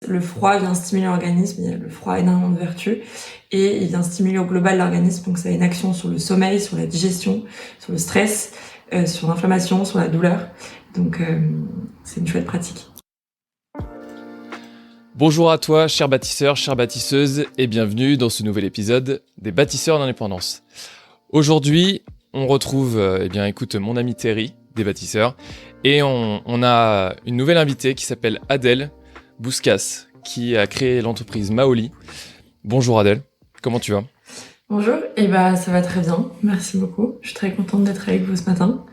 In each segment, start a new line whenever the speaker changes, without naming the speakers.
le froid vient stimuler l'organisme. Il y a le froid a énormément de vertus et il vient stimuler au global l'organisme. Donc ça a une action sur le sommeil, sur la digestion, sur le stress, sur l'inflammation, sur la douleur. Donc c'est une chouette pratique.
Bonjour à toi, chers bâtisseurs, chères bâtisseuses, et bienvenue dans ce nouvel épisode des Bâtisseurs d'Indépendance. Aujourd'hui, on retrouve, mon ami Thierry, des Bâtisseurs, et on a une nouvelle invitée qui s'appelle Adèle Bouscas, qui a créé l'entreprise Maoli. Bonjour Adèle, comment tu vas ?
Bonjour, ça va très bien, merci beaucoup. Je suis très contente d'être avec vous ce matin.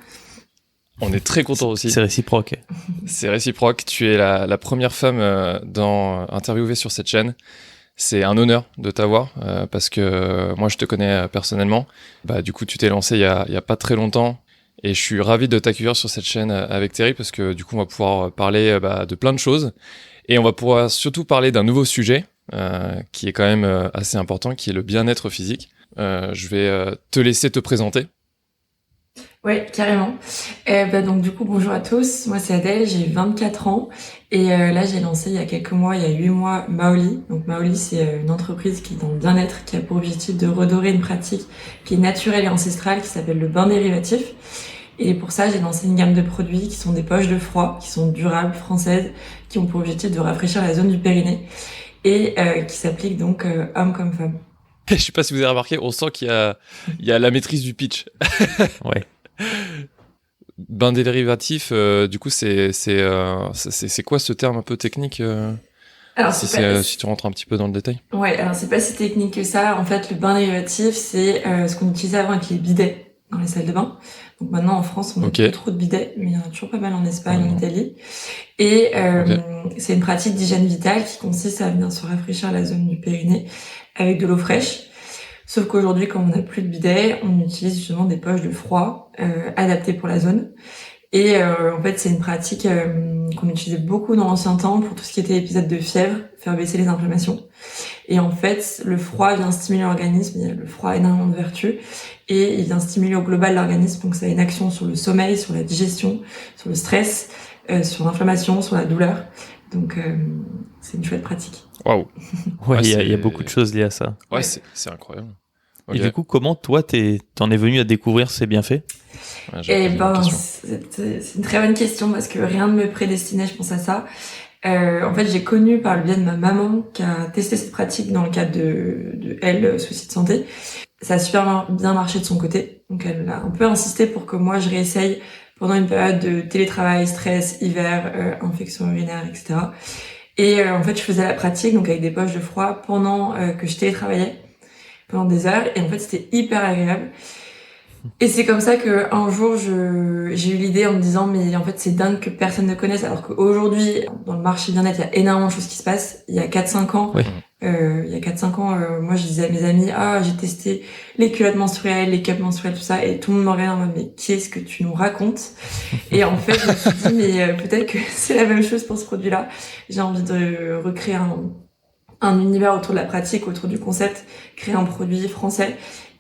On est très contents aussi.
C'est réciproque.
C'est réciproque. Tu es la première femme interviewée sur cette chaîne. C'est un honneur de t'avoir parce que moi, je te connais personnellement. Du coup, tu t'es lancé il y a pas très longtemps et je suis ravi de t'accueillir sur cette chaîne avec Thierry parce que du coup, on va pouvoir parler de plein de choses et on va pouvoir surtout parler d'un nouveau sujet qui est quand même assez important, qui est le bien-être physique. Je vais te laisser te présenter.
Oui, carrément. Donc du coup, bonjour à tous. Moi, c'est Adèle, j'ai 24 ans. Et là, j'ai lancé il y a quelques mois, il y a 8 mois, Maoli. Donc Maoli, c'est une entreprise qui est dans le bien-être, qui a pour objectif de redorer une pratique qui est naturelle et ancestrale, qui s'appelle le bain dérivatif. Et pour ça, j'ai lancé une gamme de produits qui sont des poches de froid, qui sont durables, françaises, qui ont pour objectif de rafraîchir la zone du périnée et qui s'appliquent donc hommes comme femmes.
Je sais pas si vous avez remarqué, on sent qu'il y a la maîtrise du pitch.
Ouais.
Bain dérivatif, du coup, c'est quoi ce terme un peu technique
Alors,
si tu rentres un petit peu dans le détail.
Ouais, alors c'est pas si technique que ça. En fait, le bain dérivatif, c'est ce qu'on utilisait avant avec les bidets dans les salles de bain. Donc maintenant, en France, on n'a plus trop de bidets, mais il y en a toujours pas mal en Espagne, en Italie. Et c'est une pratique d'hygiène vitale qui consiste à venir se rafraîchir la zone du périnée avec de l'eau fraîche. Sauf qu'aujourd'hui, quand on n'a plus de bidet, on utilise justement des poches de froid adaptées pour la zone. Et en fait, c'est une pratique qu'on utilisait beaucoup dans l'ancien temps pour tout ce qui était épisode de fièvre, faire baisser les inflammations. Et en fait, le froid vient stimuler l'organisme. Il y a le froid a énormément de vertus et il vient stimuler au global l'organisme. Donc ça a une action sur le sommeil, sur la digestion, sur le stress, sur l'inflammation, sur la douleur. Donc c'est une chouette pratique.
Waouh.
Ouais, il y a beaucoup de choses liées à ça.
Ouais, c'est incroyable.
Okay. Et du coup, comment toi, t'en es venu à découvrir ces bienfaits ?
C'est une très bonne question parce que rien ne me prédestinait, je pense, à ça. En fait, j'ai connu par le biais de ma maman qui a testé cette pratique dans le cadre de elle, soucis de santé. Ça a super bien marché de son côté. Donc, elle a un peu insisté pour que moi, je réessaye pendant une période de télétravail, stress, hiver, infection urinaire, etc. Et en fait, je faisais la pratique donc avec des poches de froid pendant que je télétravaillais pendant des heures. Et en fait, c'était hyper agréable. Et c'est comme ça que un jour j'ai eu l'idée en me disant mais en fait c'est dingue que personne ne connaisse alors qu'aujourd'hui dans le marché bien-être il y a énormément de choses qui se passent. Il y a 4-5 ans, moi je disais à mes amis j'ai testé les culottes menstruelles, les cups menstruels, tout ça et tout le monde me regardait en mode mais qu'est-ce que tu nous racontes? Et en fait je me suis dit mais peut-être que c'est la même chose pour ce produit-là. J'ai envie de recréer un univers autour de la pratique, autour du concept, créer un produit français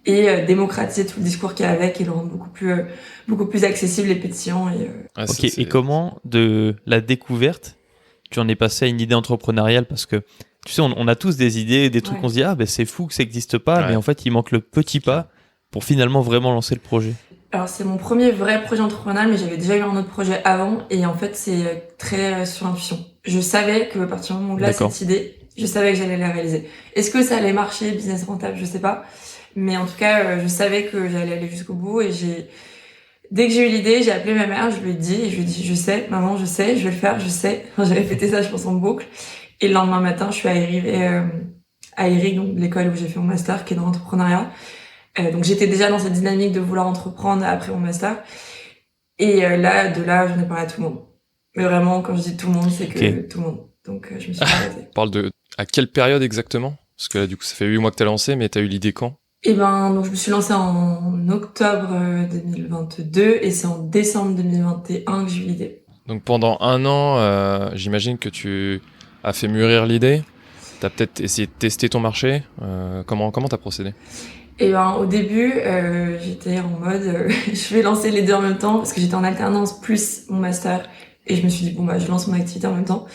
et démocratiser tout le discours qu'il y a avec et le rendre beaucoup plus accessible et pétillant.
Et comment de la découverte, tu en es passé à une idée entrepreneuriale parce que tu sais, on a tous des idées, des trucs qu'on se dit c'est fou que ça n'existe pas, mais en fait il manque le petit pas pour finalement vraiment lancer le projet.
Alors c'est mon premier vrai projet entrepreneurial, mais j'avais déjà eu un autre projet avant et en fait c'est très sur l'intuition. Je savais que à partir du moment où là cette idée, je savais que j'allais la réaliser. Est-ce que ça allait marcher, business rentable, je sais pas. Mais en tout cas, je savais que j'allais aller jusqu'au bout et dès que j'ai eu l'idée, j'ai appelé ma mère, je lui ai dit, je sais, maman, je sais, je vais le faire, je sais. Enfin, j'avais fêté ça, je pense, en boucle. Et le lendemain matin, je suis arrivée à IRIG, donc l'école où j'ai fait mon master, qui est dans l'entrepreneuriat. Donc j'étais déjà dans cette dynamique de vouloir entreprendre après mon master. Et de là, j'en ai parlé à tout le monde. Mais vraiment, quand je dis tout le monde, c'est que tout le monde. Donc je me suis arrêtée.
Parle à quelle période exactement ? Parce que là, du coup, ça fait 8 mois que t'as lancé, mais t'as eu l'idée quand ?
Donc je me suis lancée en octobre 2022 et c'est en décembre 2021 que j'ai eu l'idée.
Donc pendant 1 an, j'imagine que tu as fait mûrir l'idée. T'as peut-être essayé de tester ton marché. Comment t'as procédé ?
Au début, j'étais en mode je vais lancer les deux en même temps parce que j'étais en alternance plus mon master et je me suis dit je lance mon activité en même temps.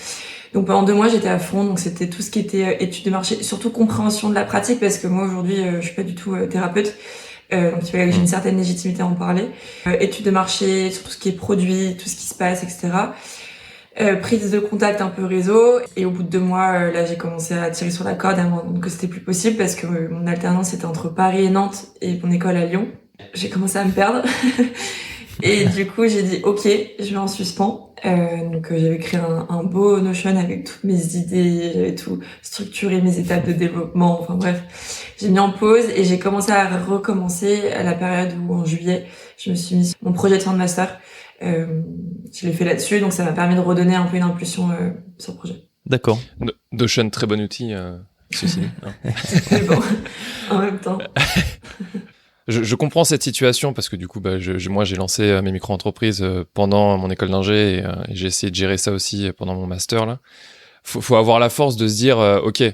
Donc pendant 2 mois, j'étais à fond. Donc c'était tout ce qui était études de marché, surtout compréhension de la pratique, parce que moi aujourd'hui, je suis pas du tout thérapeute. Donc il fallait que j'ai une certaine légitimité à en parler. Études de marché, sur tout ce qui est produit, tout ce qui se passe, etc. Prise de contact un peu réseau. Et au bout de 2 mois, là j'ai commencé à tirer sur la corde et à me rendre compte que c'était plus possible parce que mon alternance était entre Paris et Nantes et mon école à Lyon. J'ai commencé à me perdre. Et du coup, j'ai dit, OK, je vais en suspens. Donc, j'avais créé un beau Notion avec toutes mes idées, j'avais tout structuré, mes étapes de développement, enfin bref. J'ai mis en pause et j'ai commencé à recommencer à la période où, en juillet, je me suis mis sur mon projet de fin de master. Je l'ai fait là-dessus, donc ça m'a permis de redonner un peu une impulsion sur le projet.
D'accord.
Notion, très bon outil, ceci.
Mais bon, en même temps...
Je comprends cette situation parce que du coup, moi, j'ai lancé mes micro-entreprises pendant mon école d'ingé et j'ai essayé de gérer ça aussi pendant mon master là. Faut avoir la force de se dire, ok,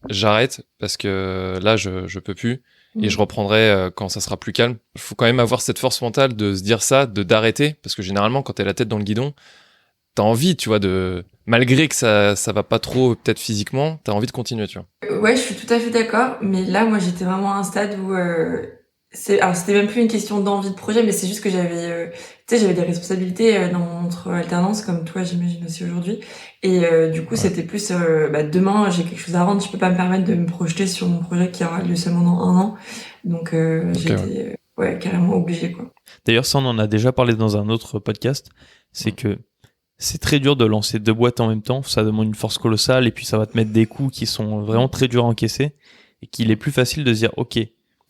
j'arrête parce que là, je peux plus et je reprendrai quand ça sera plus calme. Il faut quand même avoir cette force mentale de se dire ça, d'arrêter parce que généralement, quand t'es la tête dans le guidon, t'as envie, tu vois, malgré que ça va pas trop peut-être physiquement, t'as envie de continuer, tu vois.
Ouais, je suis tout à fait d'accord, mais là, moi, j'étais vraiment à un stade où alors c'était même plus une question d'envie de projet, mais c'est juste que j'avais j'avais des responsabilités dans mon autre alternance comme toi, j'imagine aussi aujourd'hui, et du coup c'était plus demain j'ai quelque chose à rendre, je peux pas me permettre de me projeter sur mon projet qui aura lieu seulement dans 1 an, donc j'étais carrément obligée, quoi.
D'ailleurs, ça on en a déjà parlé dans un autre podcast, c'est que c'est très dur de lancer 2 boîtes en même temps, ça demande une force colossale et puis ça va te mettre des coûts qui sont vraiment très durs à encaisser et qu'il est plus facile de se dire ok,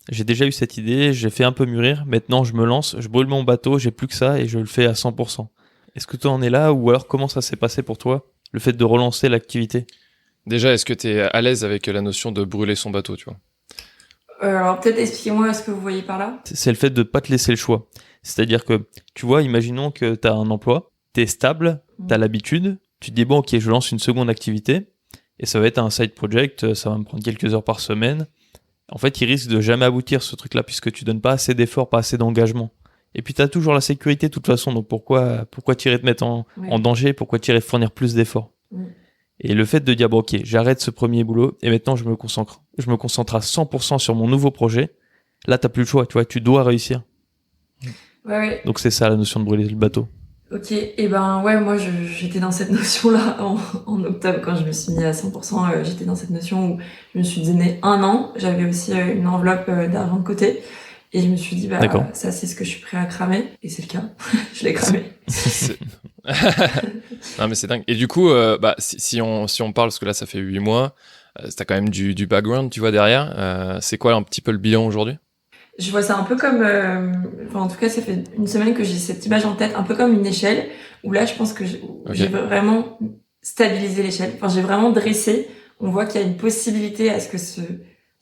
j'ai déjà eu cette idée, j'ai fait un peu mûrir, maintenant je me lance, je brûle mon bateau, j'ai plus que ça et je le fais à 100%. Est-ce que toi en es là ou alors comment ça s'est passé pour toi, le fait de relancer l'activité?
Déjà, est-ce que t'es à l'aise avec la notion de brûler son bateau, tu vois?
Alors peut-être expliquez-moi ce que vous voyez par là.
C'est le fait de pas te laisser le choix. C'est-à-dire que, tu vois, imaginons que t'as un emploi, t'es stable, t'as l'habitude, tu te dis bon ok, je lance une seconde activité et ça va être un side project, ça va me prendre quelques heures par semaine. En fait, il risque de jamais aboutir ce truc-là puisque tu donnes pas assez d'efforts, pas assez d'engagement. Et puis t'as toujours la sécurité de toute façon, donc pourquoi t'irais te mettre en danger, pourquoi t'irais fournir plus d'efforts? Et le fait de dire bon ok, j'arrête ce premier boulot et maintenant je me concentre à 100% sur mon nouveau projet. Là t'as plus le choix, tu vois, tu dois réussir.
Ouais.
Donc c'est ça la notion de brûler le bateau.
Ok, et moi j'étais dans cette notion-là en octobre quand je me suis mis à 100%, j'étais dans cette notion où je me suis donné 1 an, j'avais aussi une enveloppe d'argent de côté et je me suis dit ça c'est ce que je suis prêt à cramer et c'est le cas, je l'ai cramé.
Non mais c'est dingue. Et du coup, si on parle, parce que là ça fait 8 mois, t'as quand même du background, tu vois, derrière, c'est quoi un petit peu le bilan aujourd'hui?
Je vois ça un peu comme, en tout cas, ça fait 1 semaine que j'ai cette image en tête, un peu comme une échelle, où là, je pense que j'ai vraiment stabilisé l'échelle. Enfin, j'ai vraiment dressé. On voit qu'il y a une possibilité à ce que ce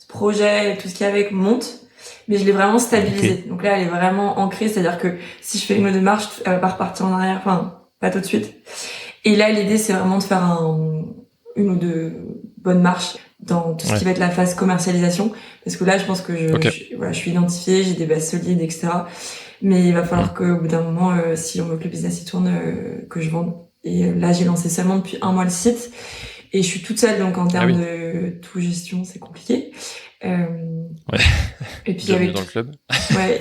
projet et tout ce qu'il y a avec monte, mais je l'ai vraiment stabilisé. Okay. Donc là, elle est vraiment ancrée, c'est-à-dire que si je fais une ou 2 marches, elle va pas repartir en arrière, enfin, pas tout de suite. Et là, l'idée, c'est vraiment de faire 1 ou 2 bonnes marches dans tout ce qui va être la phase commercialisation, parce que là je pense que je suis identifiée, j'ai des bases solides, etc. Mais il va falloir qu'au bout d'un moment, si on veut que le business y tourne, que je vende. Et là j'ai lancé seulement depuis 1 mois le site et je suis toute seule, donc en termes de tout gestion c'est compliqué. Et puis il y avait
dans le club.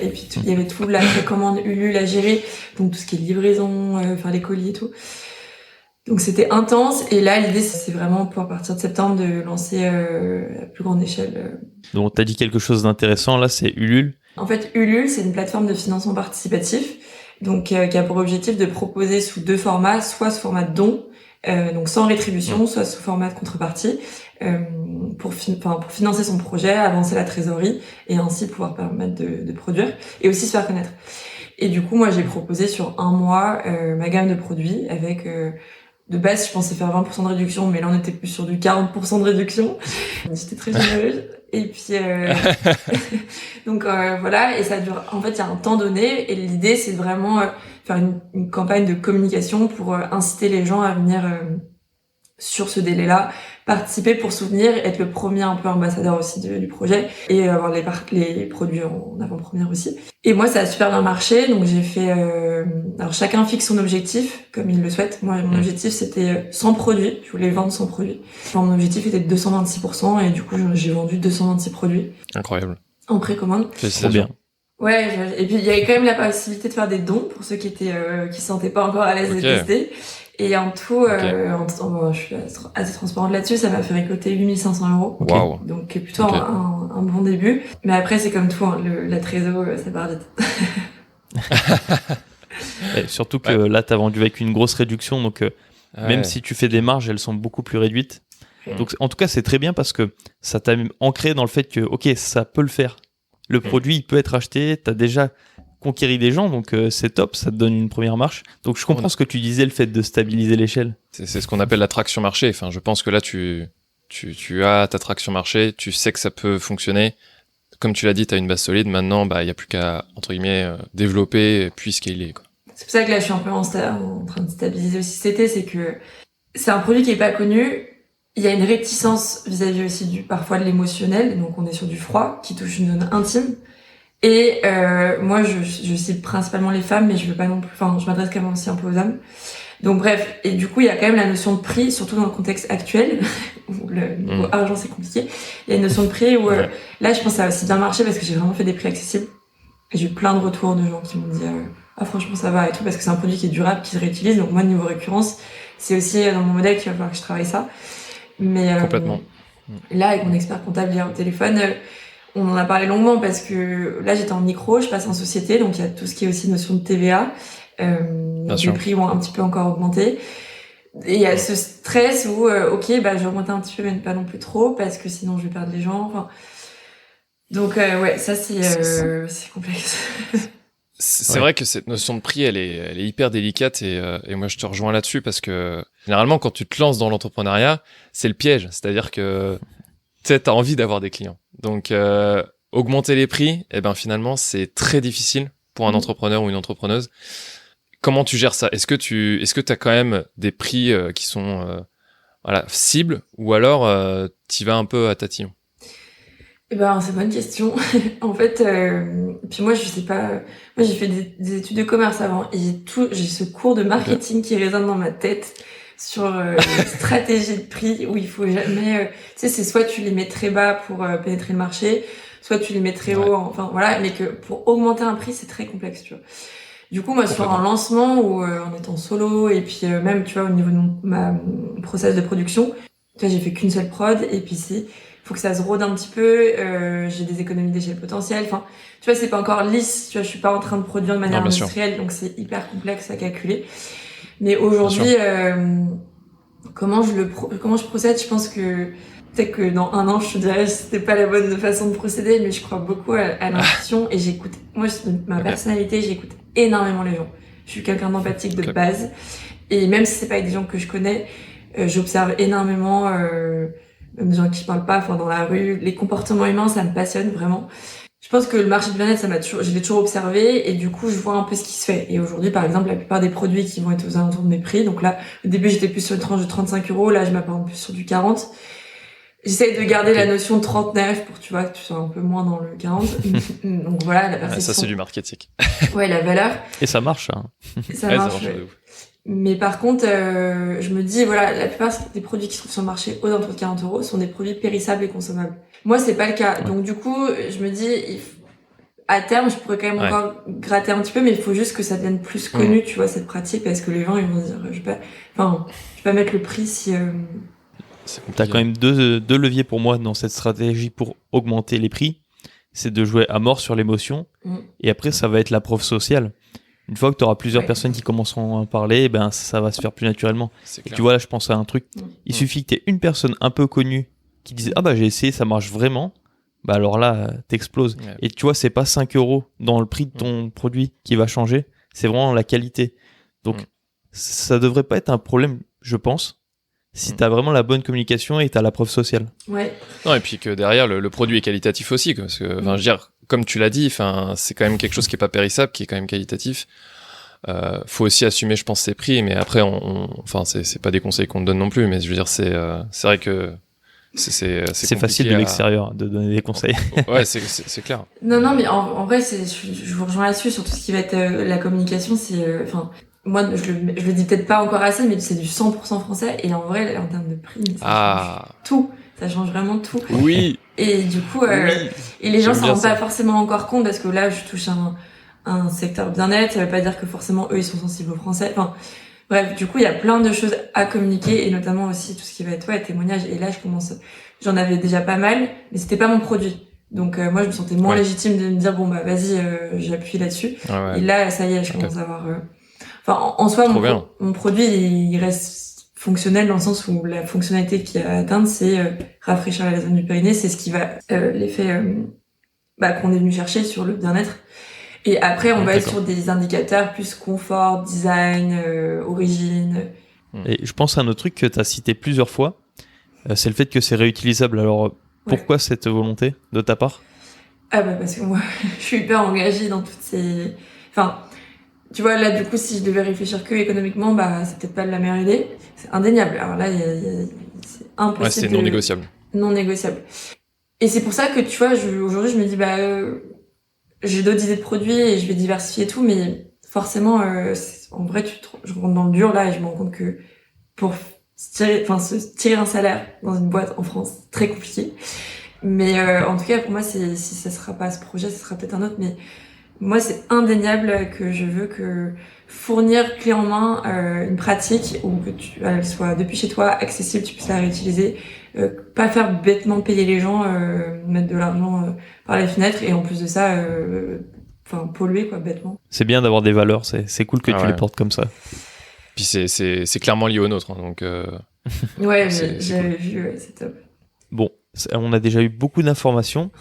Et puis il y avait tout la précommande Ulule à gérer, donc tout ce qui est livraison, faire les colis et tout. Donc c'était intense et là l'idée c'est vraiment pour à partir de septembre de lancer à plus grande échelle.
Donc t'as dit quelque chose d'intéressant là, c'est Ulule.
En fait Ulule c'est une plateforme de financement participatif donc qui a pour objectif de proposer sous 2 formats, soit sous format de don, donc sans rétribution, soit sous format de contrepartie pour financer son projet, avancer la trésorerie et ainsi pouvoir permettre de produire et aussi se faire connaître. Et du coup moi j'ai proposé sur 1 mois ma gamme de produits avec de base, je pensais faire 20% de réduction, mais là, on était plus sur du 40% de réduction. J'étais très généreuse. Et puis, donc, voilà. Et ça dure, en fait, il y a un temps donné. Et l'idée, c'est vraiment faire une campagne de communication pour inciter les gens à venir sur ce délai-là, participer pour soutenir, être le premier un peu ambassadeur aussi du projet et avoir les produits en avant-première aussi. Et moi, ça a super bien marché, donc j'ai fait... alors chacun fixe son objectif, comme il le souhaite. Moi, mon objectif, c'était 100 produits. Je voulais vendre 100 produits. Enfin, mon objectif était de 226%, et du coup, j'ai vendu 226 produits.
Incroyable.
En précommande.
C'est bien.
Ouais, et puis il y avait quand même la possibilité de faire des dons pour ceux qui se sentaient pas encore à l'aise de tester. Et en tout, je suis assez transparente là-dessus, ça m'a fait récolter 8 500 €.
Wow.
Donc plutôt un bon début. Mais après, c'est comme tout, hein, la trésor, ça part vite.
Et surtout que là, t'as vendu avec une grosse réduction, donc même si tu fais des marges, elles sont beaucoup plus réduites. Donc en tout cas, c'est très bien parce que ça t'a ancré dans le fait que, ok, ça peut le faire. Le produit, il peut être acheté, t'as déjà conquérir des gens, donc c'est top, ça te donne une première marche. Donc je comprends ce que tu disais, le fait de stabiliser l'échelle.
C'est ce qu'on appelle la traction marché. Enfin, je pense que là, tu as ta traction marché, tu sais que ça peut fonctionner. Comme tu l'as dit, tu as une base solide. Maintenant, il y a plus qu'à, entre guillemets, développer puis scaler, quoi.
C'est pour ça que là, je suis un peu en train de stabiliser aussi cet été, c'est que c'est un produit qui est pas connu. Il y a une réticence vis-à-vis aussi parfois de l'émotionnel, donc on est sur du froid qui touche une zone intime. Et moi, je cible principalement les femmes, mais je veux pas non plus. Enfin, je m'adresse quand même aussi un peu aux hommes. Donc bref, et du coup, il y a quand même la notion de prix, surtout dans le contexte actuel où le niveau argent c'est compliqué. Il y a une notion de prix où là, je pense que ça a aussi bien marché parce que j'ai vraiment fait des prix accessibles. Et j'ai eu plein de retours de gens qui m'ont dit franchement ça va et tout, parce que c'est un produit qui est durable, qui se réutilise. Donc moi, niveau récurrence, c'est aussi dans mon modèle qu'il va falloir que je travaille ça. Mais
complètement.
Là, avec mon expert comptable hier au téléphone. On en a parlé longuement parce que là j'étais en micro, je passe en société, donc il y a tout ce qui est aussi notion de TVA. Les prix vont un petit peu encore augmenter. Et il y a ce stress où je vais augmenter un petit peu, mais pas non plus trop, parce que sinon je vais perdre les gens. Enfin, donc ça c'est complexe.
C'est vrai que cette notion de prix, elle est hyper délicate et moi je te rejoins là-dessus parce que généralement quand tu te lances dans l'entrepreneuriat, c'est le piège, c'est-à-dire que tu sais, t'as envie d'avoir des clients. Donc, augmenter les prix, finalement, c'est très difficile pour un entrepreneur ou une entrepreneuse. Comment tu gères ça? Est-ce que t'as quand même des prix qui sont cibles, ou alors t'y vas un peu à tatillon?
C'est une bonne question. En fait, puis moi, je sais pas. Moi, j'ai fait des études de commerce avant, et j'ai ce cours de marketing qui résonne dans ma tête. Sur une stratégie de prix où il faut jamais c'est soit tu les mets très bas pour pénétrer le marché, soit tu les mets très haut, mais que pour augmenter un prix c'est très complexe, tu vois. Du coup moi sur un lancement où en étant solo et puis même tu vois au niveau de ma process de production, tu vois, j'ai fait qu'une seule prod et puis faut que ça se rôde un petit peu, j'ai des économies d'échelle potentielles, tu vois, c'est pas encore lisse, tu vois, je suis pas en train de produire de manière industrielle, donc c'est hyper complexe à calculer. Mais aujourd'hui, comment je procède, je pense que peut-être que dans un an, je te dirais que c'était pas la bonne façon de procéder, mais je crois beaucoup à l'intuition et j'écoute. Moi, ma personnalité, j'écoute énormément les gens. Je suis quelqu'un d'empathique de base et même si c'est pas avec des gens que je connais, j'observe énormément même des gens qui parlent pas, dans la rue, les comportements humains, ça me passionne vraiment. Je pense que le marché du bien-être, je l'ai toujours observé et du coup, je vois un peu ce qui se fait. Et aujourd'hui, par exemple, la plupart des produits qui vont être aux alentours de mes prix. Donc là, au début, j'étais plus sur une tranche de 35 €. Là, je m'apparente plus sur du 40. J'essaie de garder la notion de 39 pour, tu vois, que tu sois un peu moins dans le 40. Donc voilà, la perception.
Ça, c'est du marketing.
Ouais, la valeur.
Et ça marche, hein.
Ça marche. Mais par contre, je me dis, la plupart des produits qui se trouvent sur le marché aux alentours de 40 € sont des produits périssables et consommables. Moi, c'est pas le cas. Ouais. Donc, du coup, je me dis, à terme, je pourrais quand même encore gratter un petit peu, mais il faut juste que ça devienne plus connu, tu vois, cette pratique, parce que les gens, ils vont dire, je vais pas mettre le prix si...
T'as quand même deux leviers pour moi dans cette stratégie pour augmenter les prix. C'est de jouer à mort sur l'émotion, et après, ça va être la preuve sociale. Une fois que tu auras plusieurs personnes qui commenceront à en parler, ça va se faire plus naturellement. Et tu vois, là, je pense à un truc. Il suffit que tu aies une personne un peu connue qui dise « Ah j'ai essayé, ça marche vraiment », alors là, t'exploses. Ouais. Et tu vois, c'est pas 5 € dans le prix de ton produit qui va changer, c'est vraiment la qualité. Donc, ça devrait pas être un problème, je pense, si t'as vraiment la bonne communication et t'as la preuve sociale.
Ouais.
Non, et puis que derrière, le produit est qualitatif aussi, parce que, je veux dire, comme tu l'as dit, c'est quand même quelque chose qui est pas périssable, qui est quand même qualitatif. faut aussi assumer, je pense, ses prix, mais après, enfin, c'est pas des conseils qu'on te donne non plus, mais je veux dire, c'est vrai que c'est
facile de l'extérieur de donner des conseils.
Ouais, c'est clair.
Non, mais en vrai, je vous rejoins là-dessus sur tout ce qui va être la communication. C'est, enfin, moi, je le dis peut-être pas encore assez, mais c'est du 100% français. Et en vrai, en termes de prix, ça change tout. Ça change vraiment tout.
Oui.
Et du coup, et les gens s'en rendent pas forcément encore compte parce que là, je touche un secteur bien-être. Ça veut pas dire que forcément eux, ils sont sensibles au français. Enfin, bref, du coup, il y a plein de choses à communiquer et notamment aussi tout ce qui va être témoignages. Et là, j'en avais déjà pas mal, mais c'était pas mon produit. Donc moi, je me sentais moins légitime de me dire bon bah vas-y, j'appuie là-dessus.
Ouais.
Et là, ça y est, je commence à avoir. Enfin, en soi, mon produit, il reste fonctionnel dans le sens où la fonctionnalité qu'il y a à atteindre, c'est rafraîchir la zone du périnée. C'est ce qui va l'effet qu'on est venu chercher sur le bien-être. Et après, on va être sur des indicateurs plus confort, design, origine.
Et je pense à un autre truc que tu as cité plusieurs fois, c'est le fait que c'est réutilisable. Alors, pourquoi cette volonté de ta part ?
Parce que moi, je suis hyper engagée dans toutes ces... Enfin, tu vois, là, du coup, si je devais réfléchir que économiquement, c'est peut-être pas la meilleure idée. C'est indéniable. Alors là, c'est impossible.
Ouais, c'est non négociable.
Non négociable. Et c'est pour ça que, tu vois, aujourd'hui, je me dis, j'ai d'autres idées de produits et je vais diversifier tout, mais forcément, en vrai, je rentre dans le dur là et je me rends compte que pour se tirer un salaire dans une boîte en France, c'est très compliqué. Mais en tout cas, pour moi, si ça sera pas ce projet, ça sera peut-être un autre. Mais moi, c'est indéniable que je veux que fournir clé en main une pratique où que elle soit depuis chez toi accessible, tu puisses la réutiliser. Pas faire bêtement payer les gens, mettre de l'argent par les fenêtres et en plus de ça, polluer quoi bêtement.
C'est bien d'avoir des valeurs, c'est cool que tu les portes comme ça.
Puis c'est clairement lié au nôtre, hein, donc.
Ouais, j'avais vu, c'est top.
Bon, on a déjà eu beaucoup d'informations,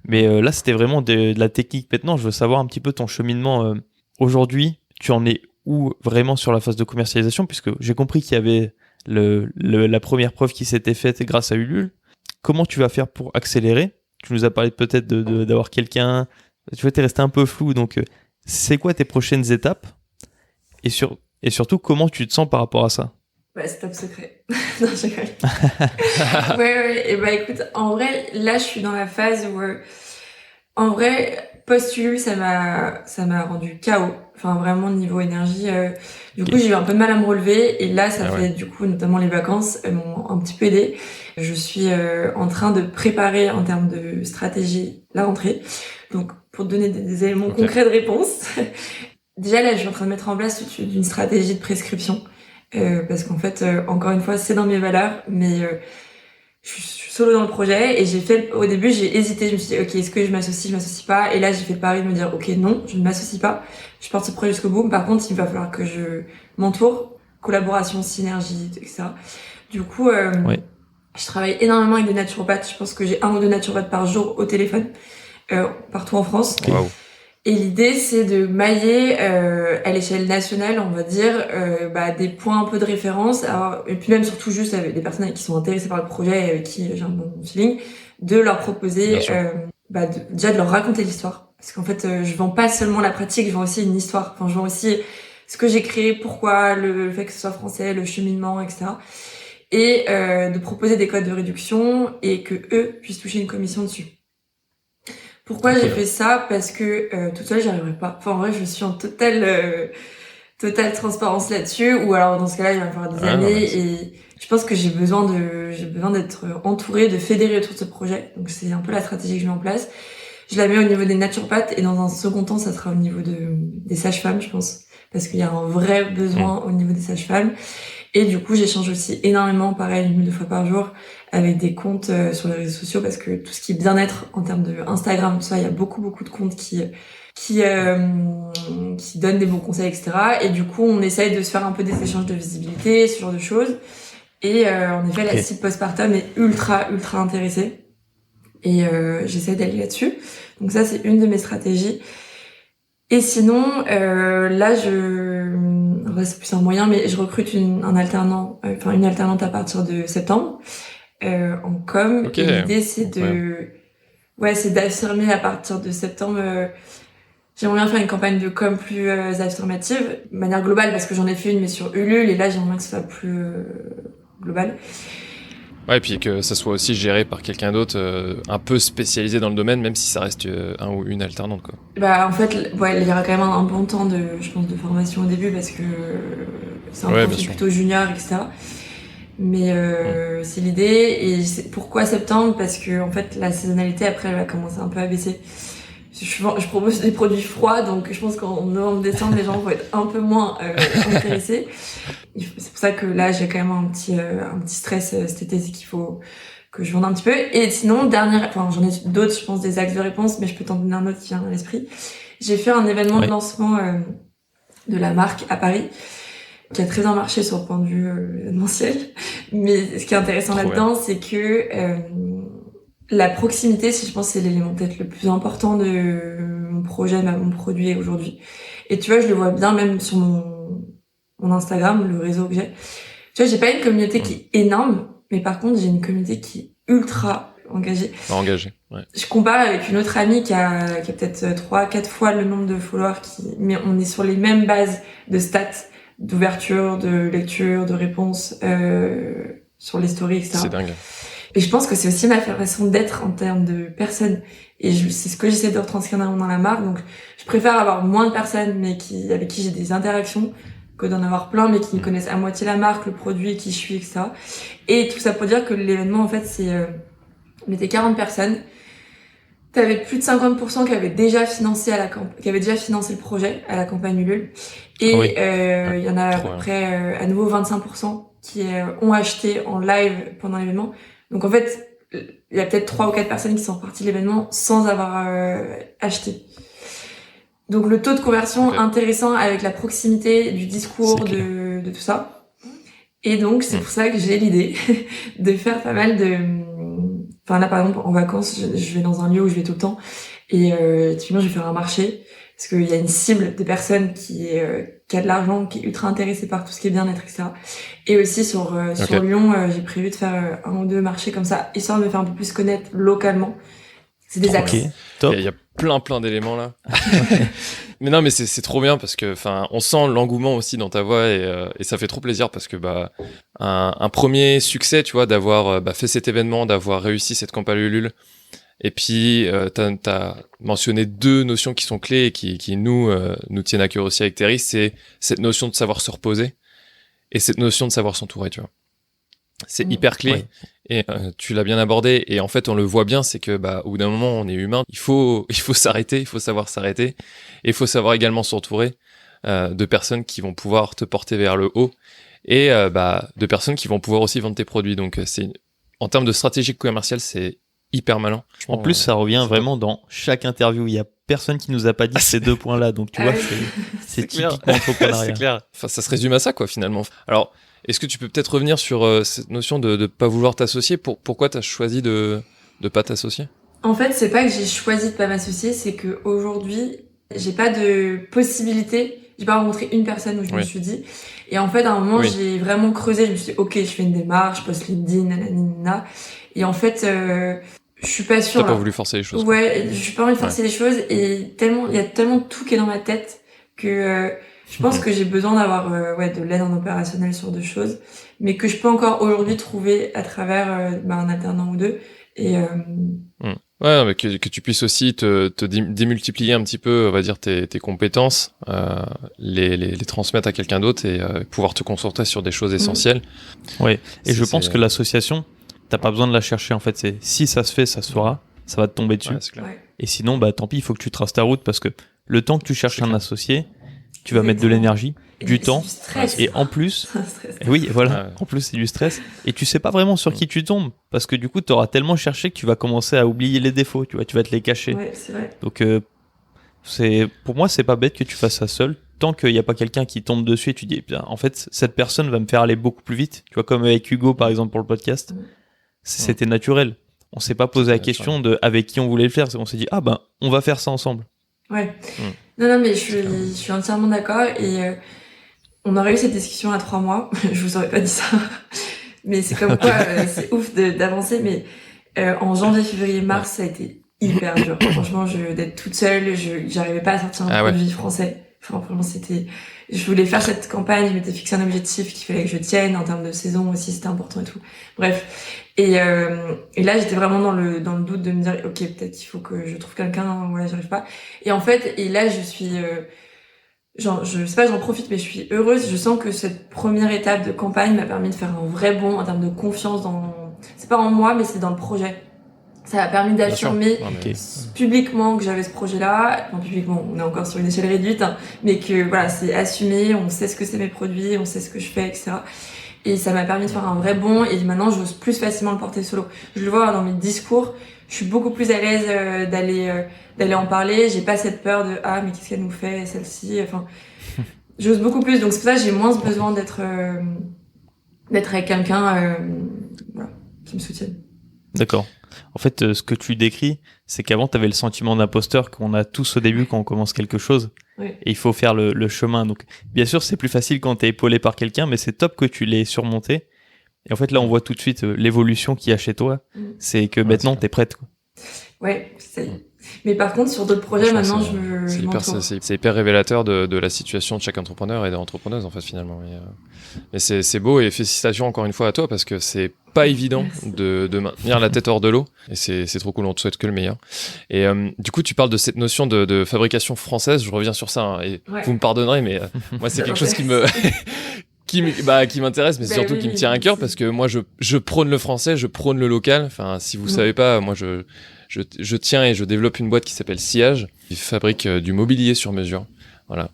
mais là c'était vraiment de la technique. Maintenant, je veux savoir un petit peu ton cheminement. Aujourd'hui, tu en es où vraiment sur la phase de commercialisation, puisque j'ai compris qu'il y avait la première preuve qui s'était faite grâce à Ulule. Comment tu vas faire pour accélérer ? Tu nous as parlé peut-être d'avoir quelqu'un. Tu vois, t'es resté un peu flou. Donc, c'est quoi tes prochaines étapes ? Et surtout, comment tu te sens par rapport à ça ?
C'est top secret. Non, je rigole. ouais. Et écoute, en vrai, là, je suis dans la phase où, en vrai, post-Ulule, ça m'a rendu KO. Enfin, vraiment, niveau énergie. Du coup, j'ai eu un peu de mal à me relever. Et là, ça fait, du coup, notamment les vacances, m'ont un petit peu aidé. Je suis en train de préparer, en termes de stratégie, la rentrée. Donc, pour te donner des éléments concrets de réponse. Déjà, là, je suis en train de mettre en place une stratégie de prescription. Parce qu'en fait, encore une fois, c'est dans mes valeurs, mais je suis solo dans le projet et au début, j'ai hésité, je me suis dit, ok, est-ce que je m'associe pas? Et là, j'ai fait le pari de me dire, ok, non, je ne m'associe pas, je porte ce projet jusqu'au bout. Par contre, il va falloir que je m'entoure, collaboration, synergie, etc. Du coup, je travaille énormément avec des naturopathes. Je pense que j'ai 1 ou 2 naturopathes par jour au téléphone, partout en France.
Wow.
Et l'idée, c'est de mailler à l'échelle nationale, on va dire, des points un peu de référence. Et puis même surtout juste avec des personnes qui sont intéressées par le projet, avec qui j'ai un bon feeling, de leur proposer, déjà de leur raconter l'histoire. Parce qu'en fait, je vends pas seulement la pratique, je vends aussi une histoire. Enfin, je vends aussi ce que j'ai créé, pourquoi, le fait que ce soit français, le cheminement, etc. Et de proposer des codes de réduction et que eux puissent toucher une commission dessus. Pourquoi j'ai fait ça ? Parce que toute seule, j'y arriverais pas. Enfin, en vrai, je suis en totale transparence là-dessus. Ou alors, dans ce cas-là, il va falloir des années. Et je pense que j'ai besoin d'être entourée, de fédérer autour de ce projet. Donc, c'est un peu la stratégie que je mets en place. Je la mets au niveau des naturopathes et dans un second temps, ça sera au niveau des sages-femmes, je pense. Parce qu'il y a un vrai besoin au niveau des sages-femmes. Et du coup, j'échange aussi énormément, pareil, 1 ou 2 fois par jour, avec des comptes sur les réseaux sociaux, parce que tout ce qui est bien-être en termes de Instagram, tout ça, il y a beaucoup de comptes qui donnent des bons conseils, etc. Et du coup, on essaye de se faire un peu des échanges de visibilité, ce genre de choses. Et en effet, la cible postpartum est ultra intéressée. Et j'essaie d'aller là-dessus. Donc ça, c'est une de mes stratégies. Et sinon, là, c'est plus un moyen, mais je recrute une alternante à partir de septembre en com. Et l'idée, c'est c'est d'affirmer à partir de septembre. J'aimerais bien faire une campagne de com plus affirmative, de manière globale, parce que j'en ai fait une, mais sur Ulule, et là, j'aimerais bien que ce soit plus global.
Ouais, et puis que ça soit aussi géré par quelqu'un d'autre, un peu spécialisé dans le domaine, même si ça reste un ou une alternante, quoi.
Bah, en fait, ouais, il y aura quand même un bon temps je pense, de formation au début, parce que c'est un profil plutôt junior, etc. Mais c'est l'idée. Et pourquoi septembre? Parce que en fait, la saisonnalité après elle va commencer un peu à baisser. Je propose des produits froids, donc je pense qu'en novembre-décembre, les gens vont être un peu moins intéressés. C'est pour ça que là, j'ai quand même un petit stress cet été, c'est qu'il faut que je vende un petit peu. Et sinon, j'en ai d'autres, je pense, des axes de réponse, mais je peux t'en donner un autre qui vient à l'esprit. J'ai fait un événement de lancement de la marque à Paris, qui a très bien marché sur le point de vue événementiel. Mais ce qui est intéressant là-dedans, c'est que la proximité, je pense, c'est l'élément peut-être le plus important de mon projet, mon produit aujourd'hui. Et tu vois, je le vois bien même sur mon Instagram, le réseau que j'ai. Tu vois, j'ai pas une communauté qui est énorme, mais par contre, j'ai une communauté qui est ultra engagée.
Ouais.
Je compare avec une autre amie qui a peut-être 3-4 fois le nombre de followers, mais on est sur les mêmes bases de stats, d'ouverture, de lecture, de réponse sur les stories, etc.
C'est dingue.
Et je pense que c'est aussi ma façon d'être en termes de personnes. Et c'est ce que j'essaie de retranscrire dans la marque. Donc, je préfère avoir moins de personnes, mais avec qui j'ai des interactions, que d'en avoir plein, mais qui me connaissent à moitié la marque, le produit, qui je suis, etc. Et tout ça pour dire que l'événement, en fait, on était 40 personnes. T'avais plus de 50% qui avaient déjà financé le projet à la campagne Ulule. Et il y en a à peu près à nouveau 25% qui ont acheté en live pendant l'événement. Donc en fait, il y a peut-être 3 ou 4 personnes qui sont reparties de l'événement sans avoir acheté. Donc le taux de conversion intéressant avec la proximité du discours, de tout ça. Et donc c'est pour ça que j'ai l'idée de faire pas mal de... Enfin là par exemple en vacances, je vais dans un lieu où je vais tout le temps et typiquement je vais faire un marché parce qu'il y a une cible de personnes qui a de l'argent, qui est ultra intéressée par tout ce qui est bien-être, etc. Et aussi sur Lyon, j'ai prévu de faire un ou deux marchés comme ça, histoire de me faire un peu plus connaître localement. C'est des axes.
Top. Il y a plein d'éléments là. Mais non, mais c'est trop bien parce que, enfin, on sent l'engouement aussi dans ta voix et ça fait trop plaisir parce que un premier succès, tu vois, d'avoir fait cet événement, d'avoir réussi cette campagne Ulule. Et puis t'as mentionné 2 notions qui sont clés et qui nous tiennent à cœur aussi avec Terry, c'est cette notion de savoir se reposer et cette notion de savoir s'entourer, tu vois. C'est hyper clé et tu l'as bien abordé et en fait on le voit bien, c'est que au bout d'un moment on est humain, il faut s'arrêter, il faut savoir s'arrêter et il faut savoir également s'entourer de personnes qui vont pouvoir te porter vers le haut et de personnes qui vont pouvoir aussi vendre tes produits. Donc c'est en termes de stratégie commerciale, c'est hyper malin.
En plus, ça revient vraiment dans chaque interview. Il y a personne qui nous a pas dit ces 2 points-là. Donc, tu vois, c'est typiquement entrepreneuriat.
C'est clair. Enfin, ça se résume à ça, quoi, finalement. Alors, est-ce que tu peux peut-être revenir sur cette notion de pas vouloir t'associer? Pourquoi t'as choisi de pas t'associer?
En fait, c'est pas que j'ai choisi de pas m'associer, c'est que aujourd'hui, j'ai pas de possibilité. J'ai pas rencontré une personne où je me suis dit. Et en fait, à un moment, j'ai vraiment creusé. Je me suis dit, ok, je fais une démarche, je poste LinkedIn, nanana. Et en fait, je suis pas sûre.
T'as pas voulu forcer les choses.
Ouais, je suis pas envie de forcer les choses. Et il y a tellement tout qui est dans ma tête que je pense que j'ai besoin d'avoir de l'aide en opérationnel sur 2 choses, mais que je peux encore aujourd'hui trouver à travers un alternant ou 2. Et
ouais, mais que tu puisses aussi te démultiplier un petit peu, on va dire, tes compétences, les transmettre à quelqu'un d'autre et pouvoir te concentrer sur des choses essentielles.
Ouais. Et je pense que l'association, t'as pas besoin de la chercher, en fait. Si ça se fait, ça se fera. Ça va te tomber dessus.
Ouais, c'est clair.
Et sinon, tant pis, il faut que tu traces ta route parce que le temps que tu cherches un associé, tu vas mettre de l'énergie, du temps, et en plus, oui, voilà, en plus c'est du stress, et tu sais pas vraiment sur qui tu tombes, parce que du coup, tu auras tellement cherché que tu vas commencer à oublier les défauts, tu vas te les cacher.
Ouais, c'est vrai.
Donc, pour moi, c'est pas bête que tu fasses ça seul, tant qu'il n'y a pas quelqu'un qui tombe dessus et tu dis, en fait, cette personne va me faire aller beaucoup plus vite, tu vois, comme avec Hugo, par exemple, pour le podcast, c'était naturel. On s'est pas posé la question de avec qui on voulait le faire, on s'est dit, on va faire ça ensemble.
Ouais. Non, mais je suis entièrement d'accord et on aurait eu cette discussion à 3 mois. Je vous aurais pas dit ça. Mais c'est comme quoi, c'est ouf d'avancer. Mais en janvier, février, mars, ça a été hyper dur. Franchement, d'être toute seule, j'arrivais pas à sortir un produit français. Enfin, vraiment, je voulais faire cette campagne, je m'étais fixé un objectif qu'il fallait que je tienne, en termes de saison aussi, c'était important et tout. Bref. Et là, j'étais vraiment dans le doute de me dire, ok, peut-être qu'il faut que je trouve quelqu'un, voilà, j'arrive pas. Et en fait, là, je suis, je sais pas, j'en profite, mais je suis heureuse. Je sens que cette première étape de campagne m'a permis de faire un vrai bond en termes de confiance c'est pas en moi, mais c'est dans le projet. Ça m'a permis d'affirmer publiquement que j'avais ce projet-là. Enfin, publiquement, on est encore sur une échelle réduite, hein, mais que voilà, c'est assumé, on sait ce que c'est mes produits, on sait ce que je fais, etc. Et ça m'a permis de faire un vrai bond, et maintenant, j'ose plus facilement le porter solo. Je le vois dans mes discours, je suis beaucoup plus à l'aise d'aller en parler. J'ai pas cette peur de ah mais qu'est-ce qu'elle nous fait celle-ci. Enfin, j'ose beaucoup plus. Donc c'est pour ça que j'ai moins besoin d'être avec quelqu'un voilà, qui me soutienne.
D'accord. En fait, ce que tu décris, c'est qu'avant, tu avais le sentiment d'imposteur qu'on a tous au début quand on commence quelque chose.
Oui.
Et il faut faire le chemin. Donc, bien sûr, c'est plus facile quand tu es épaulé par quelqu'un, mais c'est top que tu l'aies surmonté. Et en fait, là, on voit tout de suite l'évolution qu'il y a chez toi. C'est que maintenant, tu es prête. Quoi.
Ouais, mais par contre, sur d'autres projets, maintenant,
c'est hyper révélateur de la situation de chaque entrepreneur et d'entrepreneuse, en fait, finalement. Mais c'est beau, et félicitations encore une fois à toi, parce que c'est pas évident de maintenir la tête hors de l'eau, et c'est trop cool, on te souhaite que le meilleur. Et du coup, tu parles de cette notion de fabrication française, je reviens sur ça, hein, et vous me pardonnerez, mais moi, c'est quelque chose qui m'intéresse, mais surtout qui me tient à cœur, parce que moi, je prône le français, je prône le local. Enfin, si vous savez pas, moi, je tiens et je développe une boîte qui s'appelle Sillage, qui fabrique du mobilier sur mesure. Voilà.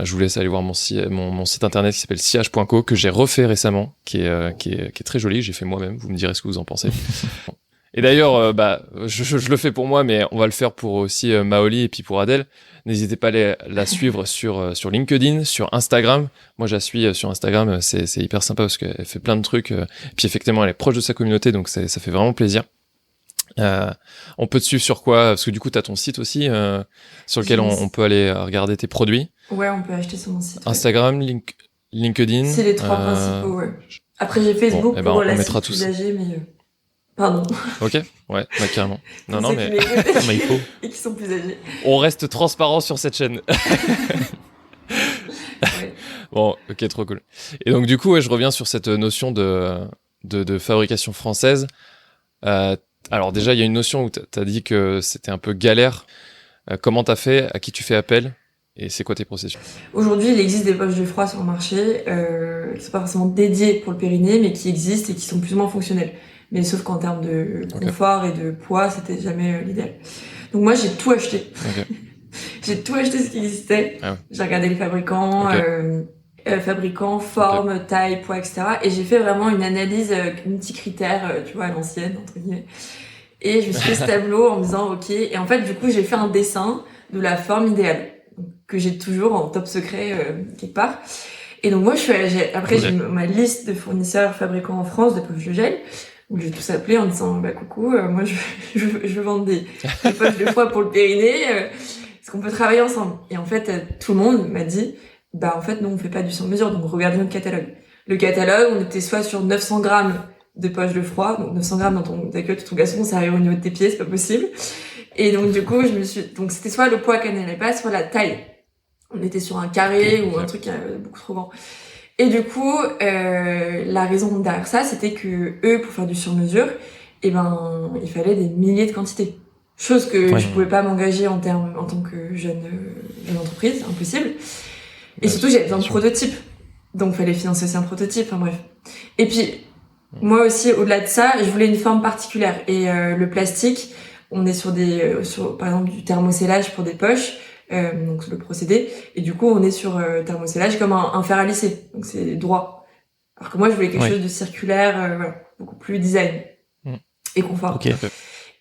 Je vous laisse aller voir mon site internet qui s'appelle sillage.co, que j'ai refait récemment, qui est très joli. J'ai fait moi-même. Vous me direz ce que vous en pensez. Et d'ailleurs, je le fais pour moi, mais on va le faire pour aussi Maoli et puis pour Adèle. N'hésitez pas à la suivre sur LinkedIn, sur Instagram. Moi, je la suis sur Instagram. C'est hyper sympa parce qu'elle fait plein de trucs. Et puis effectivement, elle est proche de sa communauté, donc ça fait vraiment plaisir. On peut te suivre sur quoi? Parce que du coup, tu as ton site aussi sur lequel on peut aller regarder tes produits.
Ouais, on peut acheter sur mon site.
Instagram, LinkedIn.
C'est les trois principaux, ouais. Après, j'ai Facebook pour la cible plus âgée, mais... Pardon.
Ok, ouais, carrément. Non, mais...
mais il faut.
Et qui sont plus âgés.
On reste transparent sur cette chaîne.
Ouais.
Bon, ok, trop cool. Et donc, du coup, je reviens sur cette notion de fabrication française. Alors déjà, il y a une notion où t'as dit que c'était un peu galère. Comment t'as fait? À qui tu fais appel? Et c'est quoi tes processus?
Aujourd'hui, il existe des poches de froid sur le marché qui sont pas forcément dédiées pour le périnée, mais qui existent et qui sont plus ou moins fonctionnelles. Mais sauf qu'en termes de confort et de poids, c'était jamais l'idéal. Donc moi, j'ai tout acheté. Okay. J'ai tout acheté ce qui existait. Ah ouais. J'ai regardé les fabricants, forme, taille, poids, etc. Et j'ai fait vraiment une analyse multi-critères, tu vois, à l'ancienne, entre guillemets. Et je me suis fait ce tableau en me disant, ok. Et en fait, du coup, j'ai fait un dessin de la forme idéale, que j'ai toujours en top secret quelque part. Et donc moi, j'ai ma liste de fournisseurs fabricants en France de poches de gel, où j'ai tous appelé en disant, coucou, moi je veux vendre des poches de froid pour le périnée, est-ce qu'on peut travailler ensemble? Et en fait, tout le monde m'a dit, en fait, nous, on fait pas du sur-mesure, donc regardez notre catalogue. Le catalogue, on était soit sur 900 grammes de poches de froid, donc 900 grammes dans ta queue, ton gasson, ça arrive au niveau de tes pieds, c'est pas possible. Et donc, du coup, donc c'était soit le poids qu'elle n'allait pas, soit la taille. On était sur un carré ou un truc beaucoup trop grand. Et du coup, la raison derrière ça, c'était que eux, pour faire du sur-mesure, il fallait des milliers de quantités. Chose que je pouvais pas m'engager en tant que jeune entreprise, impossible. Et surtout, j'avais besoin de prototypes. Donc, il fallait financer aussi un prototype, enfin bref. Et puis, moi aussi, au-delà de ça, je voulais une forme particulière. Et le plastique, on est sur par exemple, du thermocellage pour des poches, donc le procédé. Et du coup, on est sur thermocellage comme un fer à lisser. Donc, c'est droit. Alors que moi, je voulais quelque chose de circulaire, beaucoup plus design et confort.
Okay.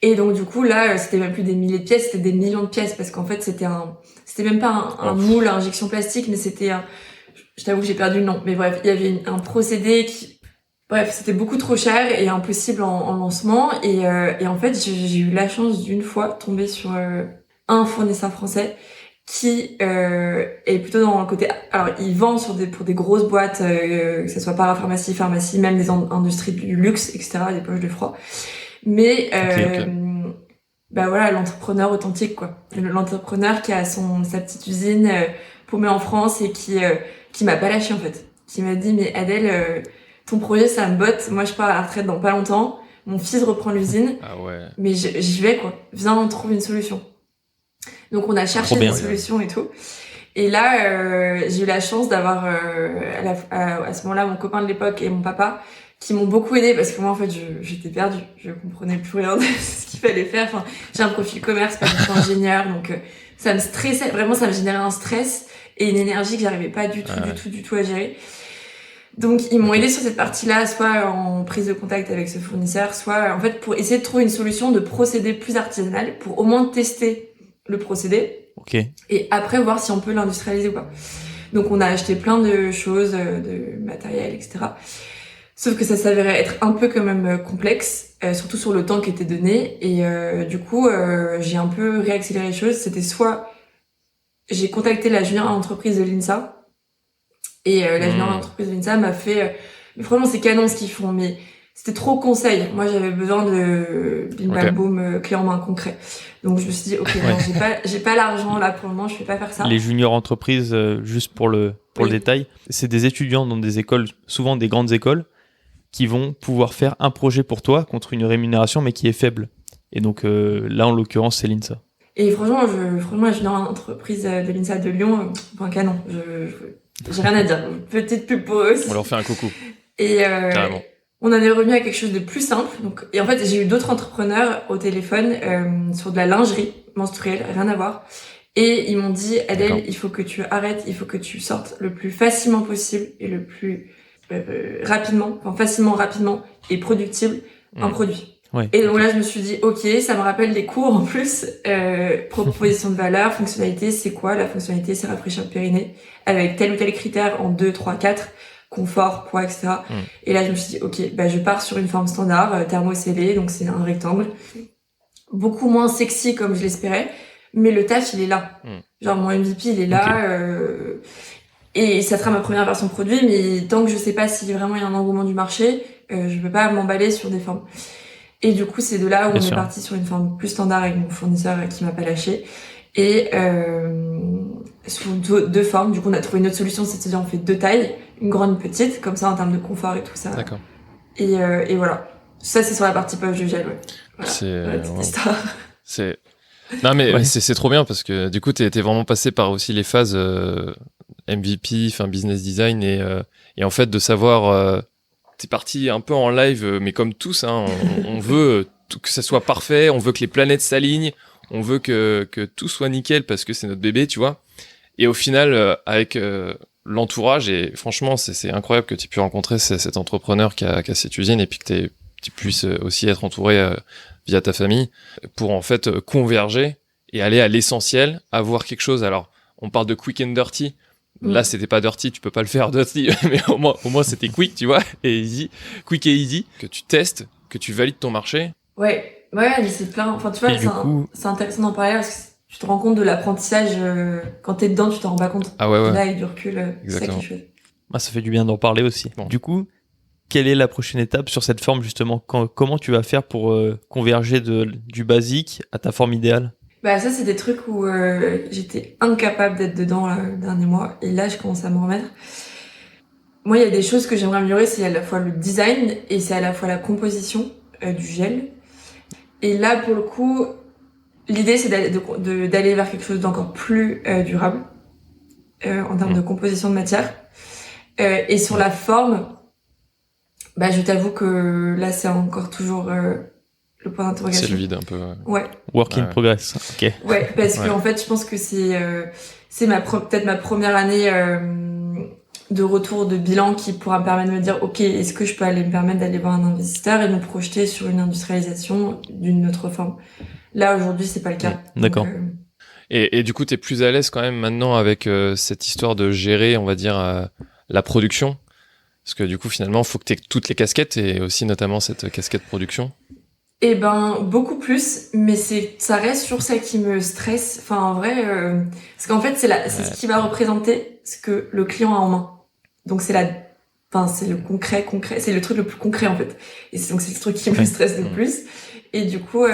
Et donc, du coup, là, c'était même plus des milliers de pièces, c'était des millions de pièces, parce qu'en fait, c'était même pas un moule à injection plastique, mais c'était je t'avoue que j'ai perdu le nom. Mais bref, il y avait un procédé c'était beaucoup trop cher et impossible en lancement. Et en fait, j'ai eu la chance d'une fois de tomber sur un fournisseur français qui est plutôt dans le côté... Alors, il vend pour des grosses boîtes, que ce soit parapharmacie, pharmacie, même des industries du luxe, etc., des poches de froid. Mais bah voilà, l'entrepreneur authentique, quoi. L'entrepreneur qui a sa petite usine paumée en France et qui m'a pas lâché, en fait. Qui m'a dit, mais Adèle, ton projet, ça me botte. Moi, je pars à la retraite dans pas longtemps. Mon fils reprend l'usine.
Ah ouais.
Mais j'y vais, quoi. Viens, on trouve une solution. Donc, on a cherché des solutions et tout. Et là, j'ai eu la chance d'avoir, à ce moment-là, mon copain de l'époque et mon papa, qui m'ont beaucoup aidé parce que moi, en fait, j'étais perdue. Je comprenais plus rien de ce qu'il fallait faire. Enfin, j'ai un profil commerce, pas du tout ingénieur. Donc, ça me stressait. Vraiment, ça me générait un stress et une énergie que j'arrivais pas du tout à gérer. Donc, ils m'ont aidé sur cette partie-là, soit en prise de contact avec ce fournisseur, soit, en fait, pour essayer de trouver une solution de procédé plus artisanal pour au moins tester le procédé.
Ok.
Et après, voir si on peut l'industrialiser ou pas. Donc, on a acheté plein de choses, de matériel, etc. Sauf que ça s'avérait être un peu quand même complexe, surtout sur le temps qui était donné. Et du coup, j'ai un peu réaccéléré les choses. C'était soit j'ai contacté la junior entreprise de l'INSA, et la junior entreprise de l'INSA m'a fait... mais franchement, c'est canon ce qu'ils font, mais c'était trop conseil. Moi, j'avais besoin de bim bam boum, clé en main concret. Donc, je me suis dit, ok, non, j'ai pas l'argent là pour le moment, je peux pas faire ça.
Les juniors entreprises, juste pour le détail, c'est des étudiants dans des écoles, souvent des grandes écoles, qui vont pouvoir faire un projet pour toi contre une rémunération, mais qui est faible. Et donc là, en l'occurrence, c'est l'INSA.
Et franchement, la junior entreprise de l'INSA de Lyon, enfin canon. J'ai rien à dire. Petite pub pour eux aussi.
On leur fait un coucou.
Et
carrément.
on en est revenu à quelque chose de plus simple. Donc, et en fait, j'ai eu d'autres entrepreneurs au téléphone sur de la lingerie menstruelle, rien à voir. Et ils m'ont dit, Adèle, il faut que tu arrêtes, il faut que tu sortes le plus facilement possible et le plus rapidement et productible un produit.
Ouais.
Et donc là, je me suis dit, ok, ça me rappelle des cours en plus, proposition de valeur, fonctionnalité, c'est quoi? La fonctionnalité, c'est rafraîchir le périnée avec tel ou tel critère en 2, 3, 4, confort, poids, etc. Et là, je me suis dit, ok, bah, je pars sur une forme standard, thermocellée, donc c'est un rectangle. Beaucoup moins sexy comme je l'espérais, mais le taf, il est là. Genre, mon MVP, il est là, et ça sera ma première version produit, mais tant que je sais pas si vraiment il y a un engouement du marché, je peux pas m'emballer sur des formes. Et du coup, c'est de là où on est parti sur une forme plus standard avec mon fournisseur qui m'a pas lâché. Et sous deux formes, du coup, on a trouvé une autre solution, c'est-à-dire on fait 2 tailles, une grande, une petite, comme ça en termes de confort et tout ça.
D'accord.
Et voilà. Ça, c'est sur la partie poche de gel, ouais. Voilà, petite histoire.
Non mais c'est trop bien parce que du coup t'es vraiment passé par aussi les phases MVP, enfin business design et en fait de savoir t'es parti un peu en live mais comme tous hein, on veut que ça soit parfait, on veut que les planètes s'alignent, on veut que tout soit nickel parce que c'est notre bébé, tu vois. Et au final avec l'entourage et franchement c'est incroyable que tu aies pu rencontrer cet entrepreneur qui a cette usine et puis que tu puisses aussi être entouré via ta famille pour en fait converger et aller à l'essentiel, avoir quelque chose. Alors, on parle de quick and dirty. Là, c'était pas dirty, tu peux pas le faire dirty, mais au moins c'était quick, tu vois, et easy, quick et easy, que tu testes, que tu valides ton marché.
Ouais, mais c'est plein. Enfin, tu vois, c'est intéressant d'en parler parce que tu te rends compte de l'apprentissage quand t'es dedans, tu t'en rends pas compte.
Ah ouais.
Là, avec du recul, c'est ça quelque chose.
Ça fait du bien d'en parler aussi. Bon. Du coup, quelle est la prochaine étape sur cette forme justement? Comment tu vas faire pour converger du basique à ta forme idéale?
Bah ça, c'est des trucs où j'étais incapable d'être dedans le dernier mois. Et là, je commence à me remettre. Moi, il y a des choses que j'aimerais améliorer. C'est à la fois le design et c'est à la fois la composition du gel. Et là, pour le coup, l'idée, c'est d'aller vers quelque chose d'encore plus durable en termes de composition de matière. Et sur la forme... Bah, je t'avoue que là, c'est encore toujours le point d'interrogation.
C'est le vide un peu.
Ouais.
Work in progress. Ok.
Ouais, parce que en fait, je pense que c'est peut-être ma première année de retour de bilan qui pourra me permettre de me dire, ok, est-ce que je peux aller me permettre d'aller voir un investisseur et me projeter sur une industrialisation d'une autre forme. Là, aujourd'hui, c'est pas le cas.
D'accord.
Donc,
et du coup, t'es plus à l'aise quand même maintenant avec cette histoire de gérer, on va dire, la production. Parce que du coup, finalement, il faut que tu aies toutes les casquettes et aussi notamment cette casquette production.
Eh ben, beaucoup plus, mais ça reste sur celle qui me stresse. Enfin, en vrai, parce qu'en fait, c'est ce qui va représenter ce que le client a en main. Donc, c'est le concret, c'est le truc le plus concret, en fait. Et donc, c'est le truc qui me stresse le plus. Et du coup,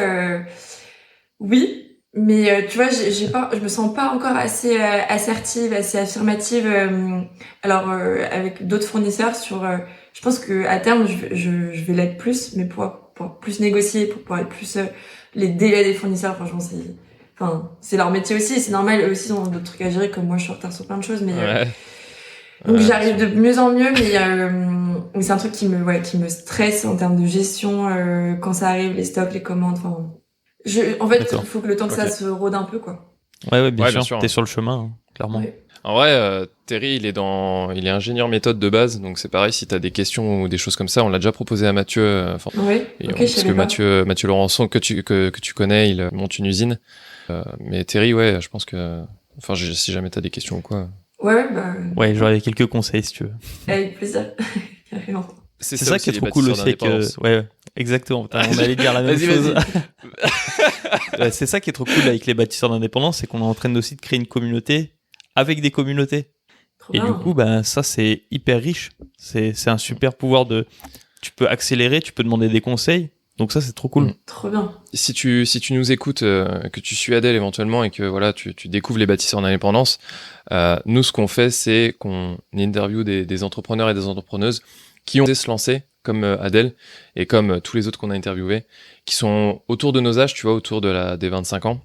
Oui, mais tu vois, je me sens pas encore assez assertive, assez affirmative. Avec d'autres fournisseurs je pense que à terme, je vais l'être plus, mais pour plus négocier, pour pouvoir être plus les délais des fournisseurs. Franchement, c'est leur métier aussi, c'est normal. Eux aussi ont d'autres trucs à gérer, comme moi, je suis en retard sur plein de choses, mais donc j'arrive de mieux en mieux, mais c'est un truc qui me stresse en termes de gestion quand ça arrive, les stocks, les commandes. Enfin, en fait, il faut que le temps que ça se rôde un peu, quoi.
Ouais, bien sûr. T'es sur le chemin, hein, clairement.
Ouais.
En vrai, Terry, il est ingénieur méthode de base, donc c'est pareil. Si t'as des questions ou des choses comme ça, on l'a déjà proposé à Mathieu. Parce que Mathieu Laurençon que tu connais, il monte une usine. Mais Terry, je pense que, si jamais t'as des questions ou quoi.
Ouais, j'aurais quelques conseils si tu veux.
Avec plaisir, carrément.
C'est ça qui est trop cool aussi, ouais, exactement. On allait dire la même chose. C'est ça qui est trop cool avec les bâtisseurs d'indépendance, c'est qu'on est en train aussi de créer une communauté avec des communautés.
Trop
et
bien.
Du coup, ça c'est hyper riche. C'est un super pouvoir tu peux accélérer, tu peux demander des conseils. Donc ça c'est trop cool.
Trop bien.
Si tu nous écoutes, que tu suis Adèle éventuellement et que voilà tu découvres les bâtisseurs d'indépendance, nous ce qu'on fait c'est qu'on interviewe des entrepreneurs et des entrepreneuses qui ont osé se lancer comme Adèle et comme tous les autres qu'on a interviewés, qui sont autour de nos âges, tu vois, autour des 25 ans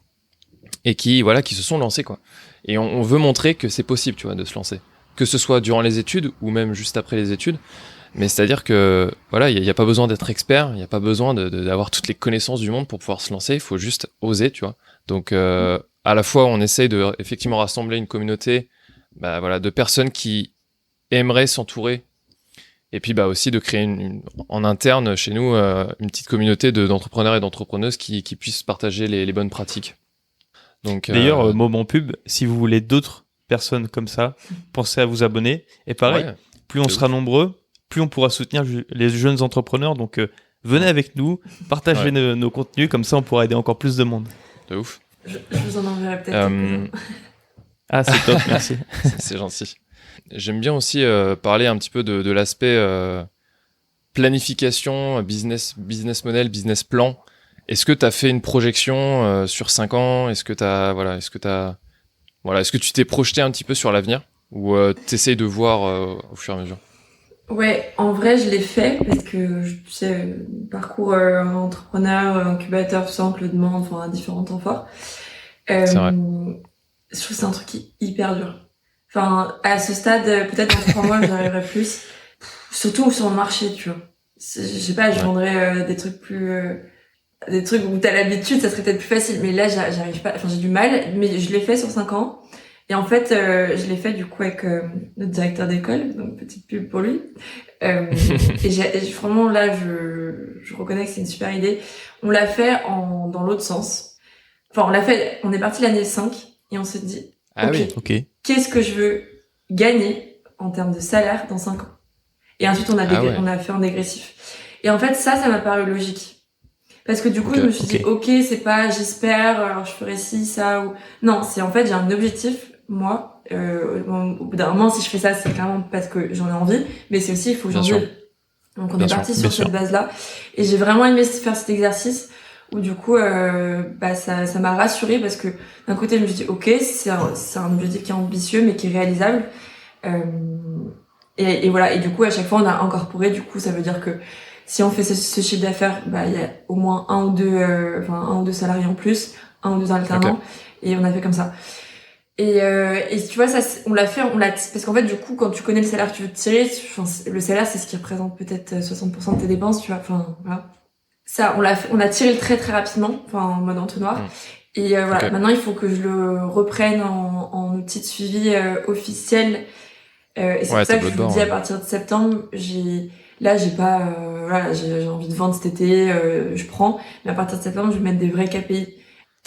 et qui se sont lancés quoi. Et on veut montrer que c'est possible, tu vois, de se lancer, que ce soit durant les études ou même juste après les études. Mais c'est-à-dire que voilà, il y a pas besoin d'être expert, il y a pas besoin d'avoir toutes les connaissances du monde pour pouvoir se lancer, il faut juste oser, tu vois. Donc à la fois on essaye de effectivement rassembler une communauté de personnes qui aimeraient s'entourer et puis aussi de créer en interne chez nous une petite communauté d'entrepreneurs et d'entrepreneuses qui puissent partager les bonnes pratiques. Donc
d'ailleurs moment pub, si vous voulez d'autres personnes comme ça, pensez à vous abonner et pareil, plus on sera nombreux, plus on pourra soutenir les jeunes entrepreneurs. Donc, venez avec nous, partagez nos contenus, comme ça on pourra aider encore plus de monde.
De ouf.
Je vous en enverrai peut-être quelques-uns.
Ah, c'est top, merci.
C'est gentil. J'aime bien aussi parler un petit peu de l'aspect planification, business model, business plan. Est-ce que tu as fait une projection sur 5 ans ? Est-ce que tu t'es projeté un petit peu sur l'avenir ? Ou t'essayes de voir au fur et à mesure ?
Ouais, en vrai, je l'ai fait parce que, tu sais, parcours entrepreneur, incubateur, tout ça, on te le demande, à différents temps forts.
C'est vrai.
Je trouve que c'est un truc hyper dur. À ce stade, peut-être dans 3 mois, j'arriverai plus. Surtout sur le marché, tu vois. Je sais pas, je vendrais des trucs des trucs où t'as l'habitude, ça serait peut-être plus facile. Mais là, j'arrive pas, j'ai du mal. Mais je l'ai fait sur 5 ans. Et en fait, je l'ai fait du coup avec notre directeur d'école, donc petite pub pour lui. Et vraiment là, je reconnais que c'est une super idée. On l'a fait dans l'autre sens. On est parti l'année 5 et on s'est dit, ok, qu'est-ce que je veux gagner en termes de salaire dans 5 ans? Et ensuite, on a fait en dégressif. Et en fait, ça m'a paru logique. Parce que du coup, je me suis dit, c'est pas j'espère, alors je ferai ci, ça, ou... Non, c'est en fait, j'ai un objectif, moi. Au bout d'un moment, si je fais ça, c'est clairement parce que j'en ai envie, mais c'est aussi, il faut que j'en vive. Donc on est parti sur cette base-là. Et j'ai vraiment aimé faire cet exercice où du coup, ça m'a rassurée parce que d'un côté, je me suis dit, c'est un objectif qui est ambitieux, mais qui est réalisable. Et voilà. Et du coup, à chaque fois, on a incorporé, du coup, ça veut dire que si on fait ce chiffre d'affaires, il y a au moins un ou deux salariés en plus, 1 ou 2 alternants, et on a fait comme ça. Et tu vois, ça, parce qu'en fait, du coup, quand tu connais le salaire que tu veux tirer, le salaire, c'est ce qui représente peut-être 60% de tes dépenses, tu vois, voilà. Ça, on a tiré très très rapidement, en mode entonnoir. Et voilà, maintenant, il faut que je le reprenne en outil de suivi officiel. Et c'est pour ça que je vous dis, à partir de septembre, j'ai envie de vendre cet été, je prends. Mais à partir de septembre, je vais mettre des vrais KPI.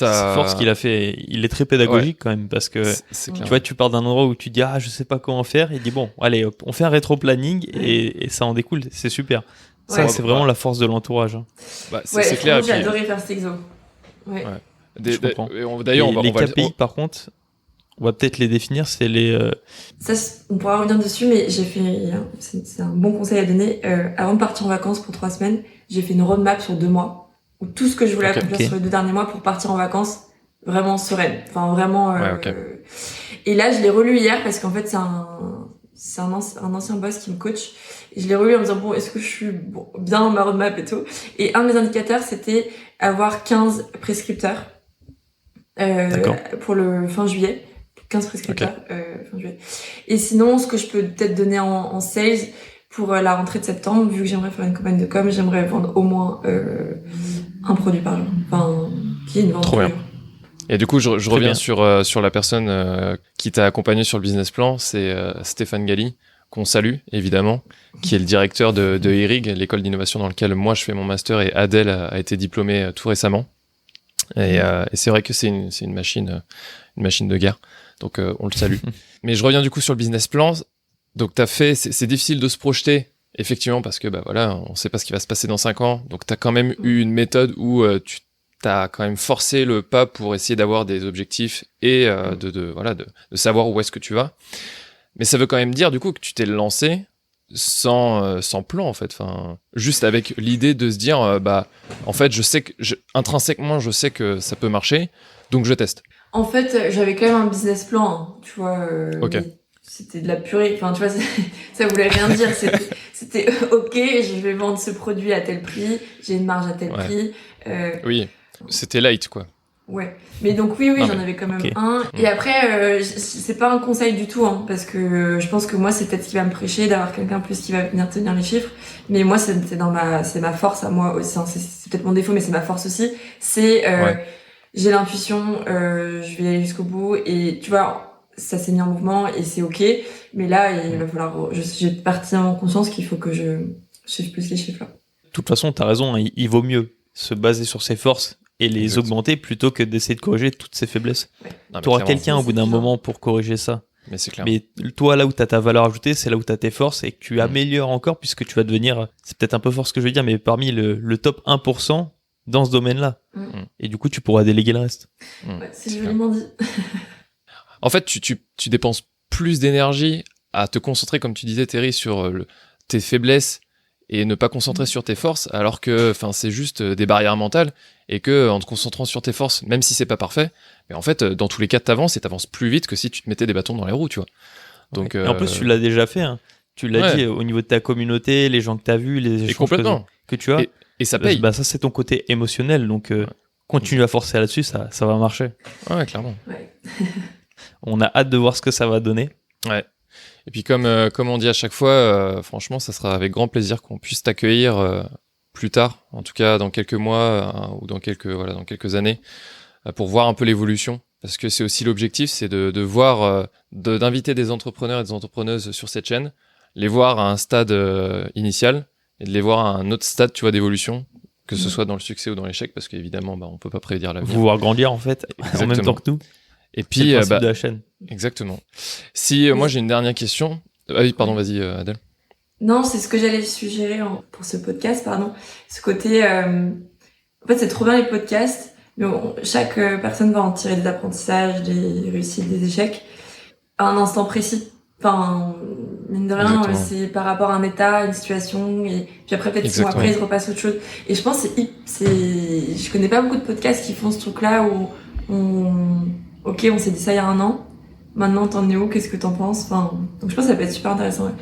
C'est fort ce qu'il a fait. Il est très pédagogique quand même parce que tu vois, tu pars d'un endroit où tu dis je sais pas comment faire. Il dit bon, allez, hop, on fait un rétro-planning et ça en découle. C'est super. Ça, c'est vraiment la force de l'entourage.
C'est clair.
J'ai adoré faire cet exo.
Je comprends.
D'ailleurs,
les KPI, par contre, on va peut-être les définir. C'est les.
Ça, on pourra revenir dessus, mais j'ai fait. C'est un bon conseil à donner. Avant de partir en vacances pour 3 semaines, j'ai fait une roadmap sur 2 mois. ou tout ce que je voulais accomplir sur les 2 derniers mois pour partir en vacances vraiment sereine. Enfin, vraiment. Et là, je l'ai relu hier parce qu'en fait, c'est un ancien boss qui me coach. Et je l'ai relu en me disant, bon, est-ce que je suis bien dans ma roadmap et tout. Et un de mes indicateurs, c'était avoir 15 prescripteurs pour le fin juillet. 15 prescripteurs fin juillet. Et sinon, ce que je peux peut-être donner en sales pour la rentrée de septembre, vu que j'aimerais faire une campagne de com, j'aimerais vendre au moins un produit par jour. Enfin, qui est une vente.
Trop bien. Et du coup, je reviens sur la personne qui t'a accompagné sur le business plan, c'est Stéphane Galli, qu'on salue évidemment, qui est le directeur de IRIG, l'école d'innovation dans laquelle moi je fais mon master, et Adèle a été diplômée tout récemment. Et c'est vrai que c'est une machine de guerre. Donc on le salue. Mais je reviens du coup sur le business plan. Donc c'est difficile de se projeter, effectivement, parce que on sait pas ce qui va se passer dans 5 ans. Donc t'as quand même eu une méthode où tu t'as quand même forcé le pas pour essayer d'avoir des objectifs et de savoir où est-ce que tu vas. Mais ça veut quand même dire du coup que tu t'es lancé sans plan en fait, enfin juste avec l'idée de se dire en fait intrinsèquement je sais que ça peut marcher, donc je teste.
En fait, j'avais quand même un business plan, hein, tu vois. C'était de la purée. Enfin, tu vois, ça voulait rien dire. C'était ok, je vais vendre ce produit à tel prix, j'ai une marge à tel prix.
Oui, c'était light, quoi.
Ouais. Mais donc oui, j'en avais quand même un. Et après, c'est pas un conseil du tout, hein, parce que je pense que moi, c'est peut-être ce qui va me prêcher d'avoir quelqu'un plus qui va venir tenir les chiffres. Mais moi, c'est ma force à moi aussi. C'est peut-être mon défaut, mais c'est ma force aussi. J'ai l'intuition, je vais aller jusqu'au bout, et tu vois, ça s'est mis en mouvement et c'est ok. Mais là, il va falloir, j'ai particulièrement conscience qu'il faut que je suive plus les chiffres là.
De toute façon, t'as raison, hein, il vaut mieux se baser sur ses forces et les augmenter plutôt que d'essayer de corriger toutes ses faiblesses. Tu auras quelqu'un au bout d'un moment pour corriger ça.
Mais c'est clair.
Mais toi, là où t'as ta valeur ajoutée, c'est là où t'as tes forces et que tu améliores encore, puisque tu vas devenir, c'est peut-être un peu fort ce que je veux dire, mais parmi le top 1% dans ce domaine-là. Et du coup, tu pourras déléguer le reste.
C'est joliment dit.
En fait, tu dépenses plus d'énergie à te concentrer, comme tu disais, Terry, sur tes faiblesses et ne pas concentrer sur tes forces, alors que c'est juste des barrières mentales, et que en te concentrant sur tes forces, même si c'est pas parfait, mais en fait, dans tous les cas, t'avances plus vite que si tu te mettais des bâtons dans les roues, tu vois. Donc,
et en plus, tu l'as déjà fait, hein. Tu l'as dit au niveau de ta communauté, les gens que t'as vus, les échanges que tu as.
Et ça paye.
Ça, c'est ton côté émotionnel, donc continue à forcer là-dessus, ça va marcher.
Ouais, clairement.
Ouais.
On a hâte de voir ce que ça va donner.
Ouais. Et puis comme on dit à chaque fois, franchement, ça sera avec grand plaisir qu'on puisse t'accueillir plus tard, en tout cas dans quelques mois ou dans quelques années, pour voir un peu l'évolution. Parce que c'est aussi l'objectif, c'est de voir, d'inviter des entrepreneurs et des entrepreneuses sur cette chaîne, les voir à un stade initial et de les voir à un autre stade, tu vois, d'évolution, que ce soit dans le succès ou dans l'échec, parce qu'évidemment, on peut pas prédire l'avenir.
Vous voir grandir en fait, en même temps que nous.
Et puis,
c'est le principe de la chaîne.
Exactement. Si moi j'ai une dernière question. Ah oui, pardon, vas-y, Adèle.
Non, c'est ce que j'allais suggérer pour ce podcast, pardon. Ce côté, en fait, c'est trop bien les podcasts, mais chaque personne va en tirer des apprentissages, des réussites, des échecs, à un instant précis. Enfin, mine de rien, c'est par rapport à un état, une situation, et puis après, peut-être 6 mois après, ils se repassent autre chose. Et je pense je connais pas beaucoup de podcasts qui font ce truc-là où ok, on s'est dit ça il y a 1 an. Maintenant, t'en es où? Qu'est-ce que t'en penses? Enfin, donc je pense que ça peut être super intéressant. Ouais.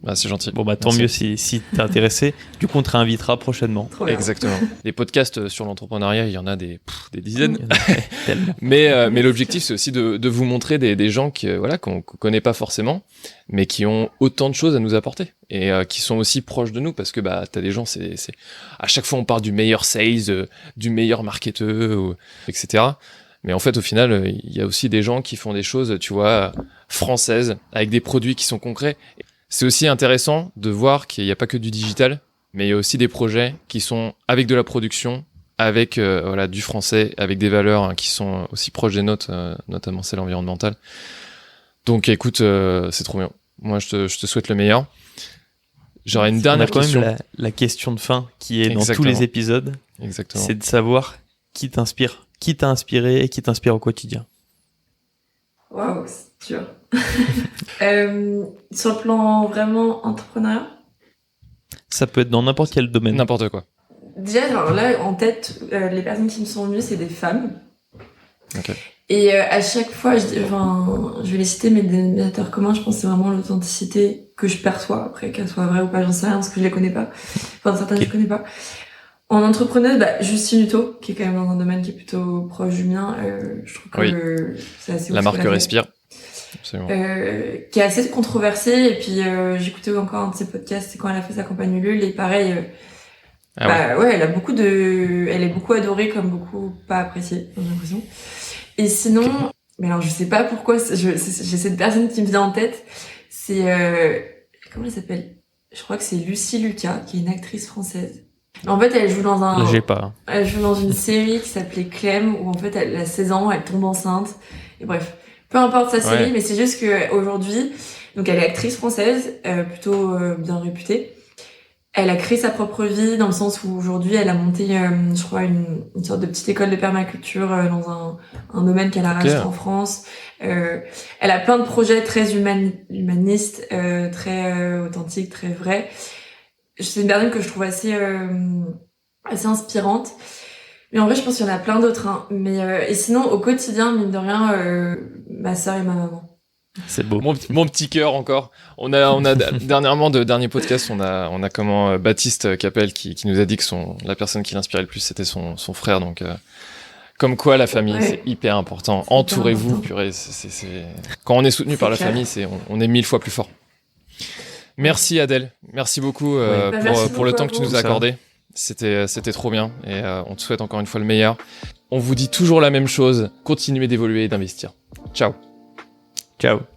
Bah, c'est gentil.
Bon, tant mieux si t'es intéressé. Du coup, on te réinvitera prochainement.
Exactement. Les podcasts sur l'entrepreneuriat, il y en a des dizaines. mais l'objectif, c'est aussi de vous montrer des gens qu'on connaît pas forcément, mais qui ont autant de choses à nous apporter et qui sont aussi proches de nous, parce que t'as des gens, c'est à chaque fois on parle du meilleur sales, du meilleur marketeur, etc. Mais en fait, au final, il y a aussi des gens qui font des choses, tu vois, françaises, avec des produits qui sont concrets. C'est aussi intéressant de voir qu'il n'y a pas que du digital, mais il y a aussi des projets qui sont avec de la production, avec du français, avec des valeurs qui sont aussi proches des nôtres, notamment celle environnementale. Donc écoute, c'est trop bien. Moi, je te souhaite le meilleur. J'aurais une dernière question.
On a quand même la question de fin qui est dans tous les épisodes.
Exactement.
C'est de savoir qui t'inspire, qui t'a inspiré et qui t'inspire au quotidien.
Waouh, c'est dur. Sur le plan vraiment entrepreneurial?
Ça peut être dans n'importe quel domaine.
N'importe quoi.
Déjà, alors là, en tête, les personnes qui me sont venues, c'est des femmes.
Okay.
Et à chaque fois, je vais les citer, mais le dénominateur commun, je pense, c'est vraiment l'authenticité que je perçois. Après, qu'elle soit vraie ou pas, j'en sais rien, parce que je les connais pas. Enfin, certaines, je connais pas. En entrepreneuse, Justine Hutto, qui est quand même dans un domaine qui est plutôt proche du mien. Je trouve que c'est assez...
La marque Respire. Absolument.
Qui est assez controversée. Et puis, j'écoutais encore un de ses podcasts, c'est quand elle a fait sa campagne Ulule. Et pareil... ouais, elle est beaucoup adorée, comme beaucoup pas appréciée, j'ai l'impression. Et sinon, mais alors je sais pas pourquoi, j'ai cette personne qui me vient en tête, c'est, comment elle s'appelle? Je crois que c'est Lucie Lucas, qui est une actrice française. En fait, elle joue dans elle joue dans une série qui s'appelait Clem, où en fait, elle a 16 ans, elle tombe enceinte. Et bref, peu importe sa série, mais c'est juste que aujourd'hui, donc elle est actrice française, plutôt bien réputée. Elle a créé sa propre vie dans le sens où aujourd'hui elle a monté, je crois, une sorte de petite école de permaculture dans un domaine qu'elle a racheté en France. Elle a plein de projets très humanistes, très authentiques, très vrais. C'est une personne que je trouve assez inspirante. Mais en vrai, je pense qu'il y en a plein d'autres. Hein. Mais et sinon, au quotidien, mine de rien, ma sœur et ma maman.
C'est beau. Mon petit cœur encore. On a dernièrement, de dernier podcast, on a comment Baptiste Capel qui nous a dit que la personne qui l'inspirait le plus, c'était son frère. Donc, comme quoi la famille, c'est hyper important. Entourez-vous, purée. Quand on est soutenu par la famille, on est 1000 fois plus fort. Merci Adèle. Merci beaucoup pour le temps que tu nous as accordé. C'était trop bien et on te souhaite encore une fois le meilleur. On vous dit toujours la même chose. Continuez d'évoluer et d'investir. Ciao.
Ciao.